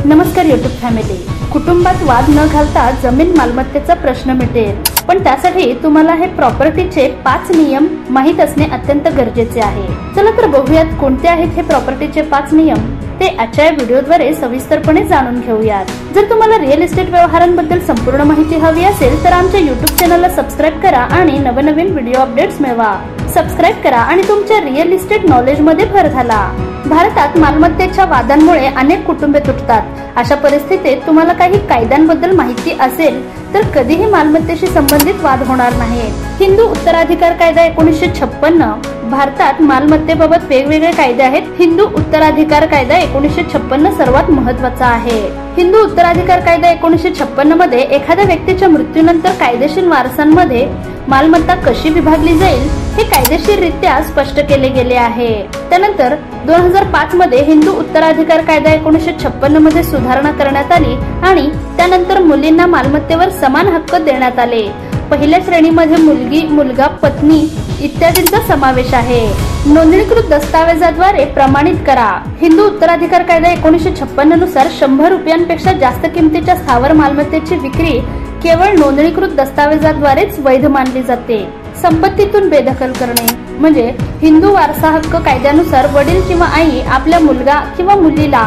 नमस्कार YouTube family. कुटुंबात वाद न घालता जमीन मालमत्तेचा प्रश्न मिटेल, पण त्यासाठी तुम्हाला हे प्रॉपर्टीचे 5 नियम माहित असणे अत्यंत गरजेचे आहे। चला तर बघूयात कोणते आहेत हे प्रॉपर्टीचे 5 नियम, ते आजच्या व्हिडिओद्वारे सविस्तरपणे जाणून घेऊयात। जर तुम्हाला रिअल इस्टेट व्यवहारांबद्दल संपूर्ण माहिती हवी असेल तर आमच्या YouTube चॅनलला सबस्क्राइब करा आणि नवनवीन व्हिडिओ अपडेट्स मिळवा। सबस्क्राइब करा आणि तुमच्या रिअल इस्टेट नॉलेज मध्ये भर घाला। भारतात मालमत्तेच्या वादांमुळे अनेक कुटुंबे तुटतात। अशा परिस्थितीत तुम्हाला काही कायद्यांबद्दल माहिती असेल तर कधीही मालमत्तेशी संबंधित वाद होणार नाहीत। हिंदू उत्तराधिकार कायदा 1956। भारतात मालमत्तेबाबत वेगवेगळे कायदे आहेत। हिंदू उत्तराधिकार कायदा 1956 सर्वात महत्त्वाचा आहे। हिंदू उत्तराधिकार कायदा 1956 मध्ये एखाद्या व्यक्तीच्या मृत्यूनंतर कायदेशीर वारसांमध्ये मालमत्ता कशी विभागली जाईल हे कायदेशीररित्या स्पष्ट केले गेले आहे। त्यानंतर 2005 मध्ये हिंदू उत्तराधिकार कायदा 1956 मध्ये सुधारणा करण्यात आली आणि त्यानंतर मुलींना मालमत्तेवर समान हक्क देण्यात आले। पहिल्या श्रेणीमध्ये मुलगी, मुलगा, पत्नी इत्यादींचा समावेश आहे। नोंदणीकृत दस्तावेजाद्वारे प्रमाणित करा। हिंदू उत्तराधिकार कायदा 1956 नुसार 100 रुपयांपेक्षा जास्त किमतीच्या स्थावर मालमत्तेची विक्री केवळ नोंदणीकृत दस्तावेजाद्वारेच वैध मानली जाते। संपत्तीतून बेदखल करणे म्हणजे हिंदू वारसा हक्क कायद्यानुसार वडील किंवा आई आपल्या मुलगा किंवा मुलीला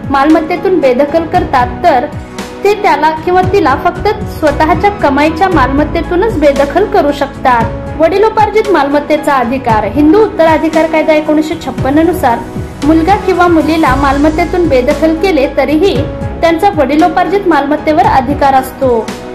मालमत्तेतून बेदखल करतात तर ते त्याला किंवा तिला फक्त स्वतःच्या कमाईच्या मालमत्तेतूनच बेदखल करू शकतात। वडिलोपार्जित मालमत्तेचा अधिकार। हिंदू उत्तराधिकार कायदा 1956 नुसार मुलगा किंवा मुलीला मालमत्तेतून बेदखल केले तरीही त्यांचा वडिलोपार्जित मालमत्तेवर अधिकार असतो।